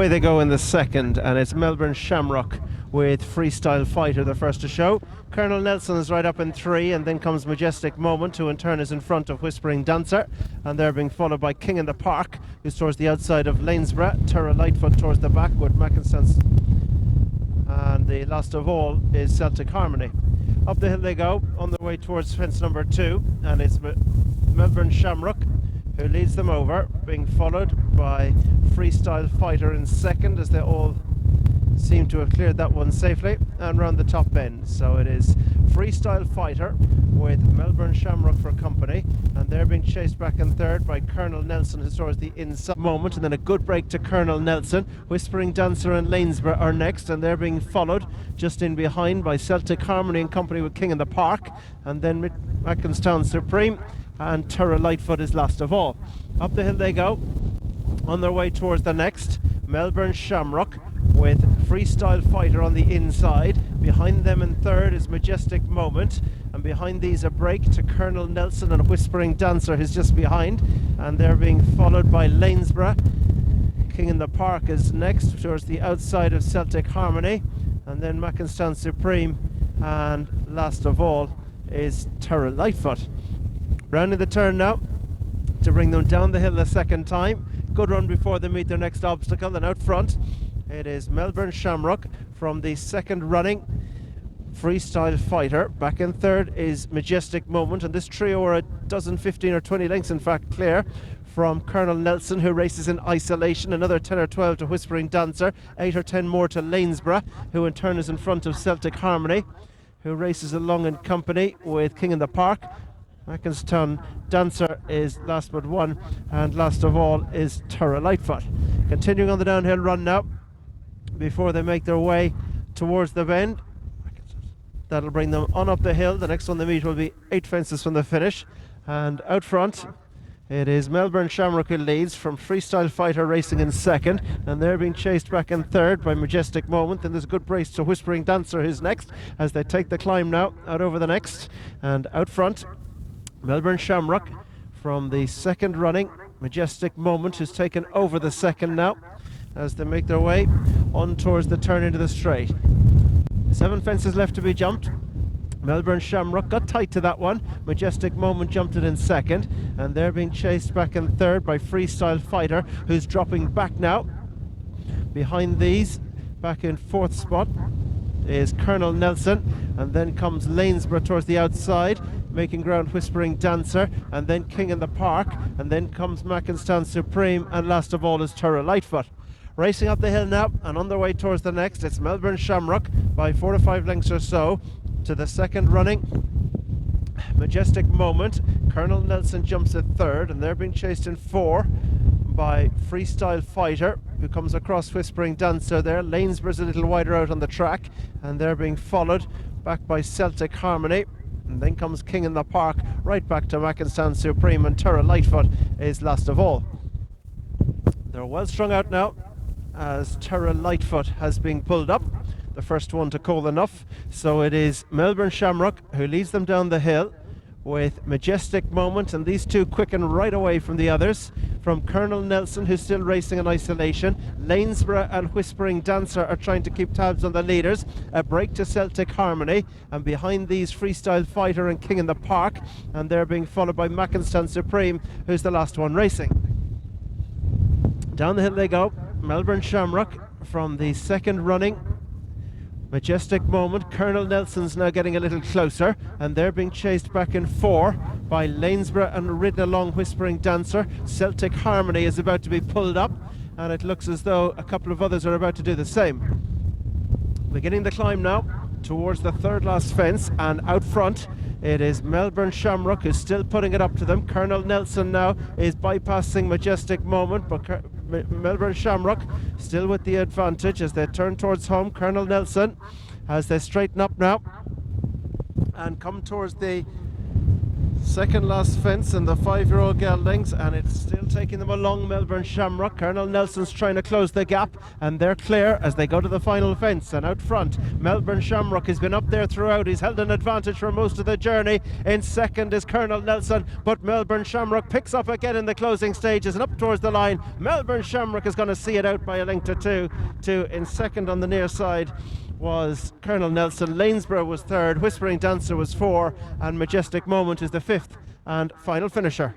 away they go in the second, and it's Melbourne Shamrock with Freestyle Fighter, the first to show. Colonel Nelson is right up in 3, and then comes Majestic Moment, who in turn is in front of Whispering Dancer, and they're being followed by King in the Park, who's towards the outside of Lanesborough, Terra Lightfoot towards the back with Mackinstance, and the last of all is Celtic Harmony. Up the hill they go on their way towards fence number 2, and it's Melbourne Shamrock who leads them over, being followed by Freestyle Fighter in second, as they all seem to have cleared that one safely, and round the top bend. So it is Freestyle Fighter with Melbourne Shamrock for company, and they're being chased back in third by Colonel Nelson, who's towards the inside moment, and then a good break to Colonel Nelson. Whispering Dancer and Lanesborough are next, and they're being followed just in behind by Celtic Harmony in company with King in the Park, and then Mackinstown Supreme, and Terra Lightfoot is last of all. Up the hill they go on their way towards the next, Melbourne Shamrock with Freestyle Fighter on the inside. Behind them in third is Majestic Moment, and behind these a break to Colonel Nelson and Whispering Dancer, who's just behind, and they're being followed by Lanesborough. King in the Park is next towards the outside of Celtic Harmony, and then Mackinstown Supreme, and last of all is Terra Lightfoot. Rounding the turn now to bring them down the hill the second time. Good run before they meet their next obstacle, and out front it is Melbourne Shamrock from the second running Freestyle Fighter. Back in third is Majestic Moment, and this trio are a dozen, 15 or 20 lengths in fact clear from Colonel Nelson, who races in isolation. Another 10 or 12 to Whispering Dancer, 8 or 10 more to Lanesborough, who in turn is in front of Celtic Harmony, who races along in company with King in the Park. Mackinstown Dancer is last but one, and last of all is Terra Lightfoot. Continuing on the downhill run now before they make their way towards the bend. That'll bring them on up the hill. The next one they meet will be 8 fences from the finish, and out front it is Melbourne Shamrock who leads, from Freestyle Fighter racing in second, and they're being chased back in third by Majestic Moment. Then there's a good brace to Whispering Dancer, who's next, as they take the climb now out over the next. And out front, Melbourne Shamrock from the second running Majestic Moment, who's taken over the second now as they make their way on towards the turn into the straight. 7 fences left to be jumped. Melbourne Shamrock got tight to that one. Majestic Moment jumped it in second, and they're being chased back in third by Freestyle Fighter, who's dropping back now. Behind these, back in fourth spot, is Colonel Nelson, and then comes Lanesborough towards the outside, making ground Whispering Dancer, and then King in the Park, and then comes Mackinstown Supreme, and last of all is Terra Lightfoot. Racing up the hill now and on their way towards the next, it's Melbourne Shamrock by 4 to 5 lengths or so to the second running Majestic Moment. Colonel Nelson jumps at third, and they're being chased in 4 by Freestyle Fighter, who comes across Whispering Dancer there. Lanesborough's a little wider out on the track, and they're being followed back by Celtic Harmony. And then comes King in the Park, right back to Mackinstown Supreme, and Terra Lightfoot is last of all. They're well strung out now, as Terra Lightfoot has been pulled up, the first one to cool enough. So it is Melbourne Shamrock who leads them down the hill with Majestic Moment, and these two quicken right away from the others, from Colonel Nelson, who's still racing in isolation. Lanesborough and Whispering Dancer are trying to keep tabs on the leaders. A break to Celtic Harmony, and behind these Freestyle Fighter and King in the Park, and they're being followed by Mackinstown Supreme, who's the last one racing. Down the hill they go, Melbourne Shamrock from the second running Majestic Moment. Colonel Nelson's now getting a little closer, and they're being chased back in 4 by Lanesborough and ridden along Whispering Dancer. Celtic Harmony is about to be pulled up, and it looks as though a couple of others are about to do the same. Beginning the climb now towards the third last fence, and out front it is Melbourne Shamrock who's still putting it up to them. Colonel Nelson now is bypassing Majestic Moment, but Melbourne Shamrock still with the advantage as they turn towards home. Colonel Nelson, as they straighten up now and come towards the Second last fence in the 5-year-old Geldings, and it's still taking them along. Melbourne Shamrock. Colonel Nelson's trying to close the gap, and they're clear as they go to the final fence. And out front, Melbourne Shamrock has been up there throughout. He's held an advantage for most of the journey. In second is Colonel Nelson, but Melbourne Shamrock picks up again in the closing stages and up towards the line. Melbourne Shamrock is going to see it out by a length to two. In second on the near side was Colonel Nelson. Lanesborough was third, Whispering Dancer was 4, and Majestic Moment is the 5th and final finisher.